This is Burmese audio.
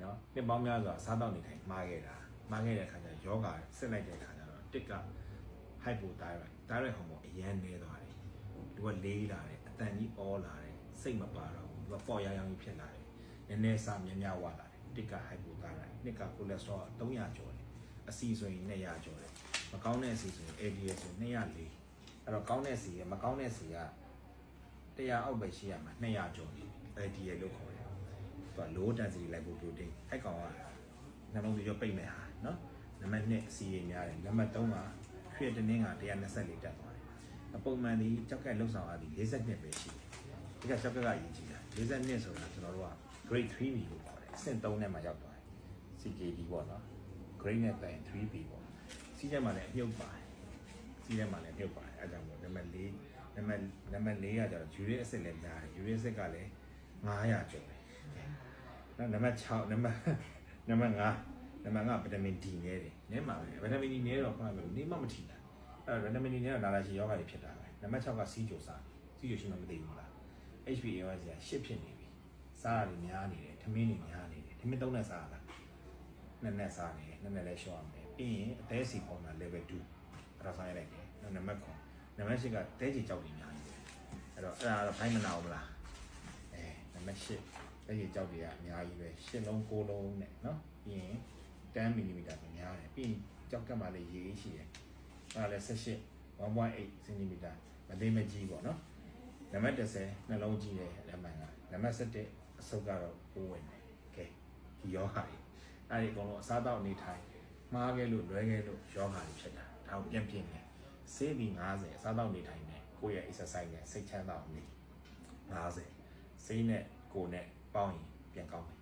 နော်နှစ်ပေါင်းများစွာစားတော့နေတိုင်းမှားခဲ့တဲ့ခါကျယောဂဆက်လိုက်တဲ့ခါကျတော့တစ်က hypothyroid ဟော်မုန်းအရန်နေသွားတယ်သူကလေးလာတယ်အတန်ကြီးအောလာတယ်စိတ်မပါတော့ဘူးသူကပေါ်ရောင်ကြီးဖြစ်လာတယ်နည်းနည်းစားများဝလာတယ်တစ်က hypothyroid နှစ်က cholesterol 300ကျော်တယ်အဆီဆိုရင်200ကျော်တယ်မကောင်းတဲ့အဆီဆိုရင် LDL ဆို204အဲ့တော့ကောင်းတဲ့အဆီရမကောင်းတဲ့အဆီက100အောက်ပဲရှိရမှာ200ကျော်နေ LDL လို့ခေါ်တယ်သူက low density lipoprotein အဲ့ကောင်ကနှလုံးသွေးကြောပိတ်မဲ့ဟာနော်နံပါတ်2အဆီရများတယ်နံပါတ်3ကရွှေတနင်းက124တက်သွားတယ်အပုံမှန်ဒီကြောက်ကက်လုံဆောင်ရသည်42ပဲရှိတယ်ဒီကကြောက်ကက်ကရည်ကြည့်တာ42ဆိုတာကျွန်တော်တို့က grade 3B လို့ခေါ်တယ်အဆင့်3နဲ့မှရောက်သွားတယ် CKD ပေါ့နော် grade နဲ့တိုင် 3B ပေါ့စီးထဲမှာလည်းအမြုပ်ပါတယ်စီးထဲမှာလည်းမြုပ်ပါတယ်အဲကြောင့်မို့နံပါတ်4နံပါတ်4ကကျတော့ uric acid လည်းများတယ် uric acid ကလည်း900ကျော်တယ်နံပါတ်6နံပါတ်5ဗီတာမင် D နဲတယ်နဲမှာပဲဗီတာမင် D နဲတော့ခဏမျိုးနေမှမထီတာအဲ့ဗီတာမင် D နဲတော့နာလာရှိယောဂတွေဖြစ်တာပဲနံပါတ်6ကစီးကြိုစားစီးကြိုရှိမှမသိဘူးလား HbA1c က8ဖြစ်နေပြီစားရတယ်များနေတယ်ထမင်းတွေများနေတယ်ထမင်း3နဲ့စားရလားနဲ့စားနေတယ်နဲ့လည်းရှော့ရမယ်ပြီးရင်အသေးစီပုံတာ level 2အဲ့ဒါဆိုင်လိုက်တယ်နံပါတ်9နံပါတ်10ကတဲချီကြောက်တွေများနေတယ်အဲ့တော့အဲ့ဒါတော့ဖိုင်းမနာဘူးလားနံပါတ်10တဲချီကြောက်တွေကအများကြီးပဲ10လုံး9လုံးနဲ့နော်ပြီးရင်10 mm ဆိုများတယ်ပြီးရင်ကြောက်ကမှလည်းရေးရှိတယ်အဲ့ဒါလည်း18 1.8 cm မသိမကြီးပေါ့နော်နံပါတ်10နှလုံးကြီးတယ်လက်မှန်ကနံပါတ်17အဆုပ်ကတော့ပိုးဝင်တယ်โอเคဒီယောဂါကြီးအဲ့ဒီအကုန်လုံးအစားတောက်နေထိုင်မှားခဲ့လို့လွဲခဲ့လို့ယောဂါကြီးဖြစ်တာဒါကိုပြန်ပြင်တယ်ဆေးပြီး50အစားတောက်နေထိုင်တယ်ကိုယ့်ရဲ့ exercise နဲ့စိတ်ချမ်းသာအောင်နေ50ဆေးနဲ့ကိုယ်နဲ့ပေါင်းရင်ပြန်ကောင်းတယ်